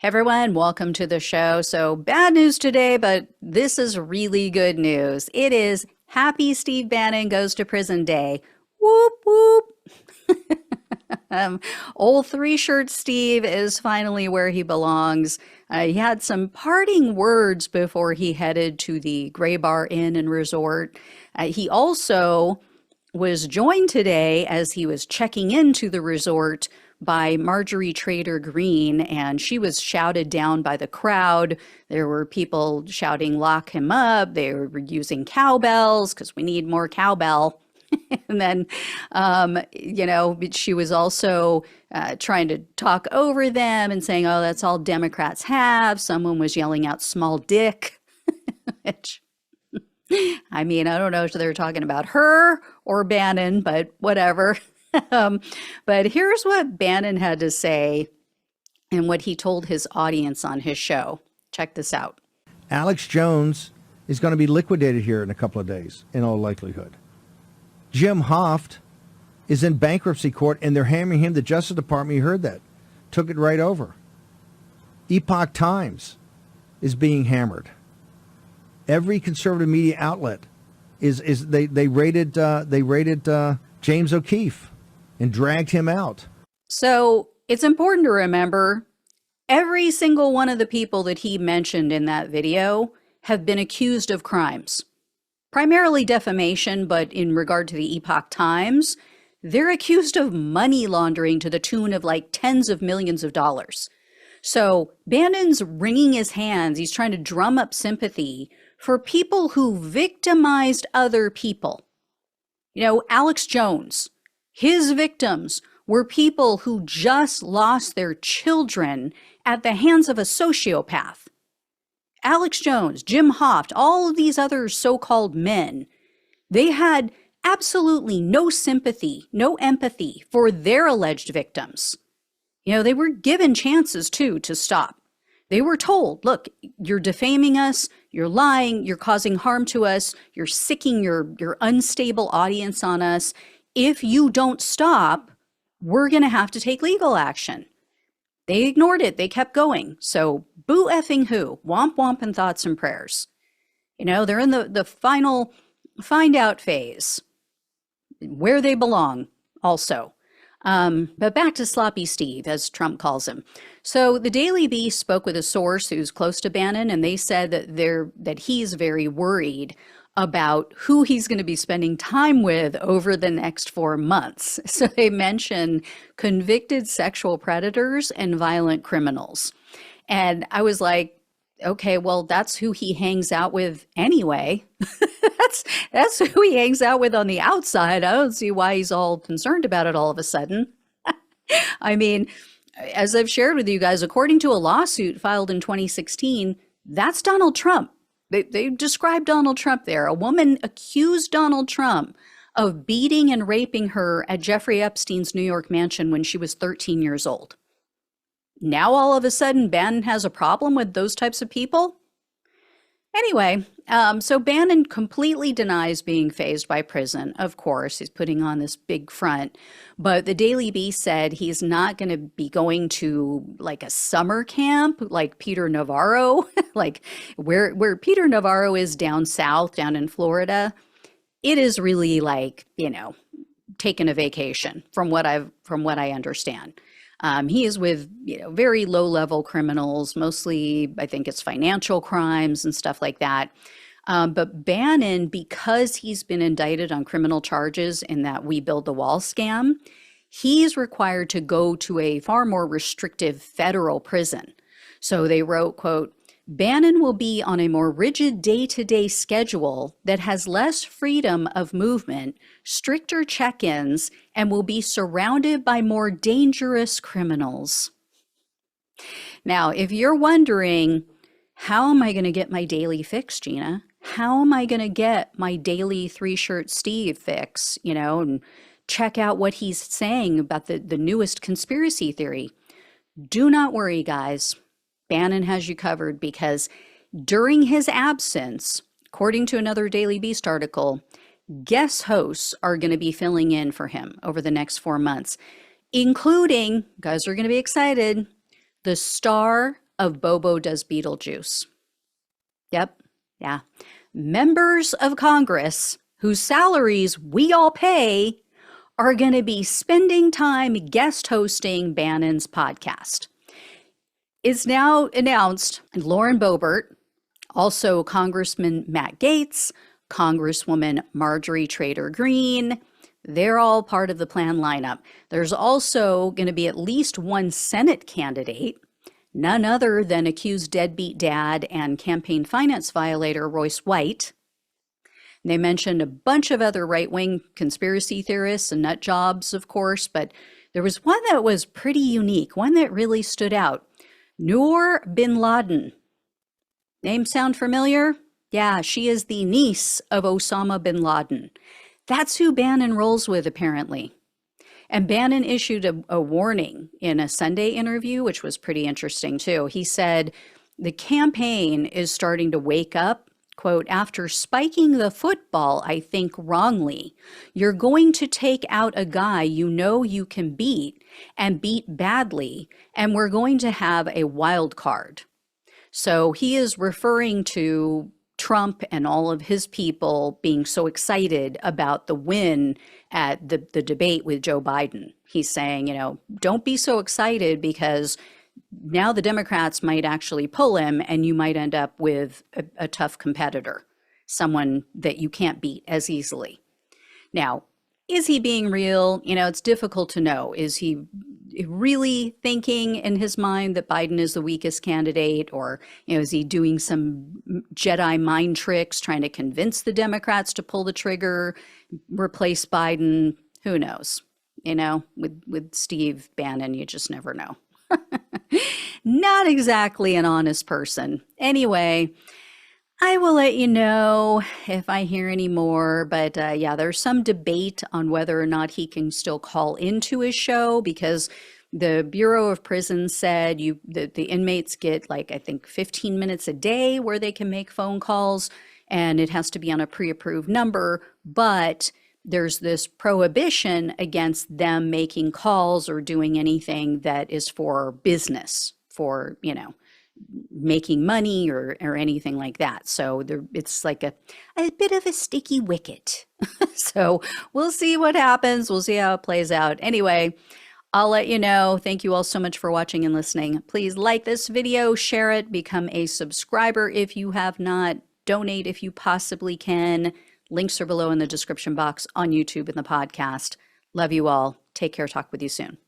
Hey everyone, welcome to the show. So, bad news today, but this is really good news. It is Happy Steve Bannon Goes to Prison Day. Whoop, whoop. um, Old three shirt Steve is finally where he belongs. He had some parting words before he headed to the Gray Bar Inn and Resort. He also was joined today as he was checking into the resort by Marjorie Trader Green, and she was shouted down by the crowd. There were people shouting, "Lock him up." They were using cowbells because we need more cowbell. And then, she was also trying to talk over them and saying, "Oh, that's all Democrats have." Someone was yelling out "small dick," which I mean, I don't know if they're talking about her or Bannon, but whatever. But here's what Bannon had to say and what he told his audience on his show. Check this out. Alex Jones is going to be liquidated here in a couple of days, in all likelihood. Jim Hoft is in bankruptcy court, and they're hammering him. The Justice Department, you heard that, took it right over. Epoch Times is being hammered. Every conservative media outlet they raided James O'Keefe and dragged him out. So it's important to remember every single one of the people that he mentioned in that video have been accused of crimes, primarily defamation, but in regard to the Epoch Times, they're accused of money laundering to the tune of like tens of millions of dollars. So Bannon's wringing his hands. He's trying to drum up sympathy for people who victimized other people. You know, Alex Jones, his victims were people who just lost their children at the hands of a sociopath. Alex Jones, Jim Hoft, all of these other so-called men, they had absolutely no sympathy, no empathy for their alleged victims. You know, they were given chances too to stop. They were told, look, you're defaming us, you're lying, you're causing harm to us, you're sicking your unstable audience on us. If you don't stop, we're going to have to take legal action. They ignored it. They kept going. So boo effing who? Womp womp and thoughts and prayers. You know, they're in the final find out phase, where they belong also. But back to Sloppy Steve, as Trump calls him. So the Daily Beast spoke with a source who's close to Bannon, and they said that he's very worried about who he's going to be spending time with over the next 4 months. So they mention convicted sexual predators and violent criminals. And I was like, okay, well, that's who he hangs out with anyway. That's who he hangs out with on the outside. I don't see why he's all concerned about it all of a sudden. I mean, as I've shared with you guys, according to a lawsuit filed in 2016, that's Donald Trump. They described Donald Trump there. A woman accused Donald Trump of beating and raping her at Jeffrey Epstein's New York mansion when she was 13 years old. Now all of a sudden Bannon has a problem with those types of people? Anyway, so Bannon completely denies being fazed by prison. Of course, he's putting on this big front. But the Daily Beast said he's not going to be going to like a summer camp like Peter Navarro, like where Peter Navarro is down south, down in Florida. It is really like, you know, taking a vacation from what I understand. He is with, very low-level criminals, mostly, I think it's financial crimes and stuff like that. But Bannon, because he's been indicted on criminal charges in that We Build the Wall scam, he's required to go to a far more restrictive federal prison. So they wrote, quote, Bannon will be on a more rigid day-to-day schedule that has less freedom of movement, stricter check-ins, and will be surrounded by more dangerous criminals. Now, if you're wondering, how am I going to get my daily fix, Gina? How am I going to get my daily three-shirt Steve fix, and check out what he's saying about the newest conspiracy theory? Do not worry, guys. Bannon has you covered because during his absence, according to another Daily Beast article, guest hosts are going to be filling in for him over the next 4 months, including, guys are going to be excited, the star of Bobo Does Beetlejuice. Yep, yeah. Members of Congress whose salaries we all pay are going to be spending time guest hosting Bannon's podcast. It's now announced Lauren Boebert, also Congressman Matt Gaetz, Congresswoman Marjorie Taylor Greene, they're all part of the planned lineup. There's also going to be at least one Senate candidate, none other than accused deadbeat dad and campaign finance violator Royce White. They mentioned a bunch of other right-wing conspiracy theorists and nut jobs, of course, but there was one that was pretty unique, one that really stood out. Noor bin Laden. Name sound familiar? Yeah, she is the niece of Osama bin Laden. That's who Bannon rolls with, apparently. And Bannon issued a warning in a Sunday interview, which was pretty interesting, too. He said, the campaign is starting to wake up, quote, after spiking the football, I think, wrongly. You're going to take out a guy you know you can beat and beat badly, and we're going to have a wild card. So he is referring to Trump and all of his people being so excited about the win at the debate with Joe Biden. He's saying, you know, don't be so excited because now the Democrats might actually pull him and you might end up with a tough competitor, someone that you can't beat as easily. Now, is he being real? You know, it's difficult to know. Is he really thinking in his mind that Biden is the weakest candidate? Or, you know, is he doing some Jedi mind tricks, trying to convince the Democrats to pull the trigger, replace Biden? Who knows? You know, with Steve Bannon, you just never know. Not exactly an honest person. Anyway, I will let you know if I hear any more, but yeah, there's some debate on whether or not he can still call into his show because the Bureau of Prisons said the inmates get like, I think 15 minutes a day where they can make phone calls and it has to be on a pre-approved number, but there's this prohibition against them making calls or doing anything that is for business, for, you know, making money or anything like that. So it's like a bit of a sticky wicket. So we'll see what happens. We'll see how it plays out. Anyway, I'll let you know. Thank you all so much for watching and listening. Please like this video, share it, become a subscriber if you have not, donate if you possibly can. Links are below in the description box on YouTube and the podcast. Love you all. Take care. Talk with you soon.